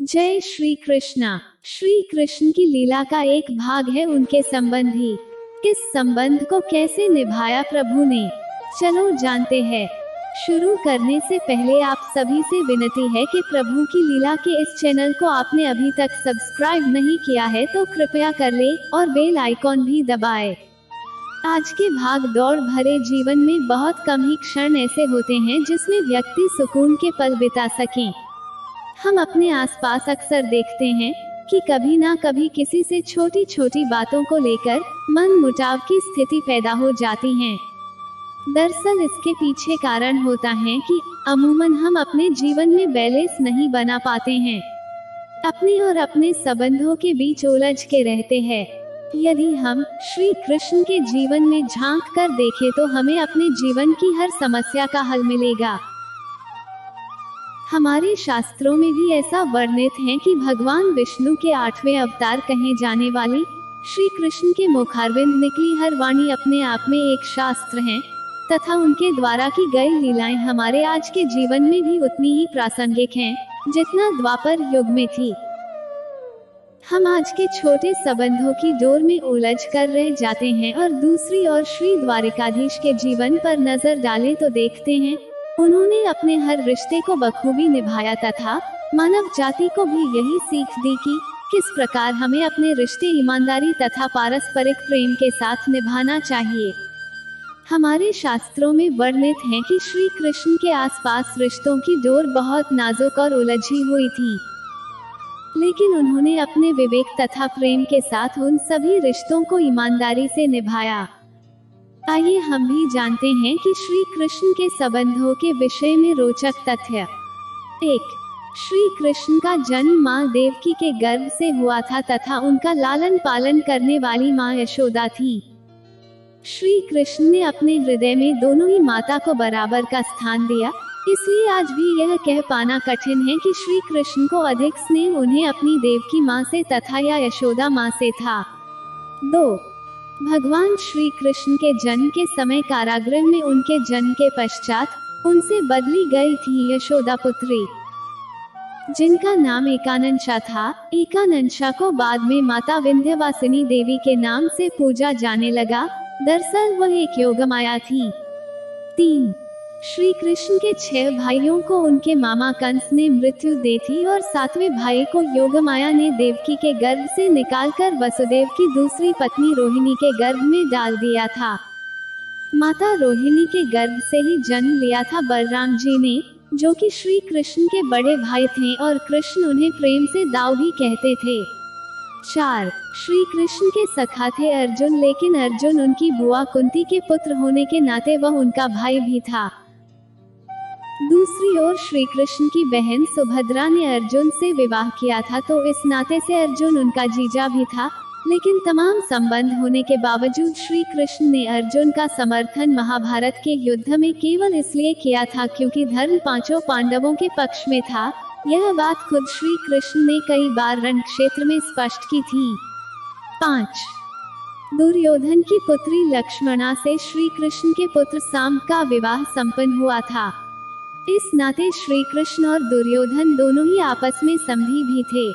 जय श्री कृष्णा। श्री कृष्ण की लीला का एक भाग है उनके संबंधी। इस संबंध को कैसे निभाया प्रभु ने, चलो जानते हैं। शुरू करने से पहले आप सभी से विनती है कि प्रभु की लीला के इस चैनल को आपने अभी तक सब्सक्राइब नहीं किया है तो कृपया कर ले और बेल आइकॉन भी दबाएं। आज के भाग दौड़ भरे जीवन में बहुत कम ही क्षण ऐसे होते हैं जिसमें व्यक्ति सुकून के पल बिता सके। हम अपने आसपास अक्सर देखते हैं कि कभी ना कभी किसी से छोटी छोटी बातों को लेकर मन मुटाव की स्थिति पैदा हो जाती है। दरअसल इसके पीछे कारण होता है कि अमूमन हम अपने जीवन में बैलेंस नहीं बना पाते हैं, अपने और अपने संबंधों के बीच उलझ के रहते हैं। यदि हम श्री कृष्ण के जीवन में झांक कर देखें तो हमें अपने जीवन की हर समस्या का हल मिलेगा। हमारे शास्त्रों में भी ऐसा वर्णित है कि भगवान विष्णु के 8वें अवतार कहे जाने वाली श्री कृष्ण के मुखारविंद निकली हर वाणी अपने आप में एक शास्त्र है तथा उनके द्वारा की गई लीलाएं हमारे आज के जीवन में भी उतनी ही प्रासंगिक हैं जितना द्वापर युग में थी। हम आज के छोटे संबंधों की डोर में उलझ कर रह जाते हैं और दूसरी ओर श्री द्वारिकाधीश के जीवन पर नजर डालें तो देखते हैं उन्होंने अपने हर रिश्ते को बखूबी निभाया तथा मानव जाति को भी यही सीख दी कि किस प्रकार हमें अपने रिश्ते ईमानदारी तथा पारस्परिक प्रेम के साथ निभाना चाहिए। हमारे शास्त्रों में वर्णित है कि श्री कृष्ण के आसपास रिश्तों की डोर बहुत नाजुक और उलझी हुई थी, लेकिन उन्होंने अपने विवेक तथा प्रेम के साथ उन सभी रिश्तों को ईमानदारी से निभाया। आइए हम भी जानते हैं कि श्री कृष्ण के संबंधों के विषय में रोचक तथ्य। 1. श्री कृष्ण का जन्म मां देवकी के गर्भ से हुआ था तथा उनका लालन पालन करने वाली मां यशोदा थी। श्री कृष्ण ने अपने हृदय में दोनों ही माता को बराबर का स्थान दिया, इसलिए आज भी यह कह पाना कठिन है कि श्री कृष्ण को अधिक स्नेह उन्हें अपनी देवकी मां से तथा या यशोदा मां से था। 2. भगवान श्री कृष्ण के जन्म के समय कारागृह में उनके जन्म के पश्चात उनसे बदली गई थी यशोदा पुत्री, जिनका नाम एकानंशा था। एकानंशा को बाद में माता विंध्यवासिनी देवी के नाम से पूजा जाने लगा। दरअसल वह एक योगमाया थी। 3. श्री कृष्ण के 6 भाइयों को उनके मामा कंस ने मृत्यु दे थी और 7वें भाई को योगमाया ने देवकी के गर्भ से निकालकर वसुदेव की दूसरी पत्नी रोहिणी के गर्भ में डाल दिया था। माता रोहिणी के गर्भ से ही जन्म लिया था बलराम जी ने, जो कि श्री कृष्ण के बड़े भाई थे और कृष्ण उन्हें प्रेम से दाऊ भी कहते थे। 4. श्री कृष्ण के सखा थे अर्जुन, लेकिन अर्जुन उनकी बुआ कुंती के पुत्र होने के नाते वह उनका भाई भी था। दूसरी ओर श्री कृष्ण की बहन सुभद्रा ने अर्जुन से विवाह किया था, तो इस नाते से अर्जुन उनका जीजा भी था। लेकिन तमाम संबंध होने के बावजूद श्री कृष्ण ने अर्जुन का समर्थन महाभारत के युद्ध में केवल इसलिए किया था क्योंकि धर्म 5 पांडवों के पक्ष में था। यह बात खुद श्री कृष्ण ने कई बार रण क्षेत्र में स्पष्ट की थी। 5. दुर्योधन की पुत्री लक्ष्मणा से श्री कृष्ण के पुत्र सांब का विवाह संपन्न हुआ था। इस नाते श्री कृष्ण और दुर्योधन दोनों ही आपस में समधी भी थे।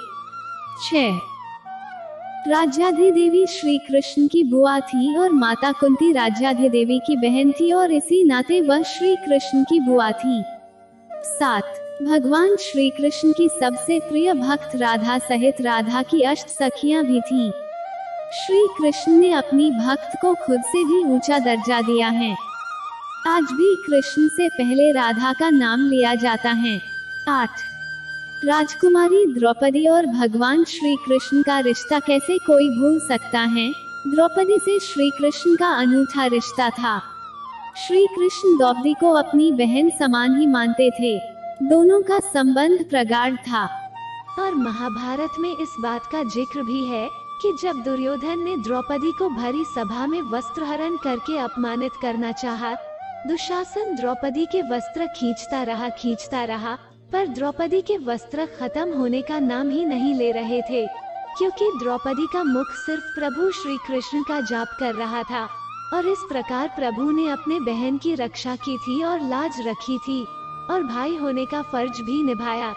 6. राज्याधिदेवी श्री कृष्ण की बुआ थी और माता कुंती राज्याधिदेवी की बहन थी और इसी नाते वह श्री कृष्ण की बुआ थी। 7. भगवान श्री कृष्ण की सबसे प्रिय भक्त राधा सहित राधा की अष्ट सखियां भी थीं। श्री कृष्ण ने अपनी भक्त को खुद से भी ऊंचा दर्जा दिया है। आज भी कृष्ण से पहले राधा का नाम लिया जाता है। 8. राजकुमारी द्रौपदी और भगवान श्री कृष्ण का रिश्ता कैसे कोई भूल सकता है। द्रौपदी से श्री कृष्ण का अनूठा रिश्ता था। श्री कृष्ण द्रौपदी को अपनी बहन समान ही मानते थे, दोनों का संबंध प्रगाढ़ था। और महाभारत में इस बात का जिक्र भी है कि जब दुर्योधन ने द्रौपदी को भरी सभा में वस्त्रहरण करके अपमानित करना चाहा, दुशासन द्रौपदी के वस्त्र खींचता रहा, पर द्रौपदी के वस्त्र खत्म होने का नाम ही नहीं ले रहे थे, क्योंकि द्रौपदी का मुख सिर्फ प्रभु श्री कृष्ण का जाप कर रहा था। और इस प्रकार प्रभु ने अपने बहन की रक्षा की थी और लाज रखी थी और भाई होने का फर्ज भी निभाया।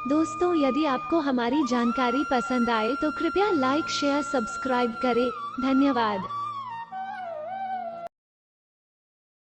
दोस्तों, यदि आपको हमारी जानकारी पसंद आए तो कृपया लाइक शेयर सब्सक्राइब करें। धन्यवाद।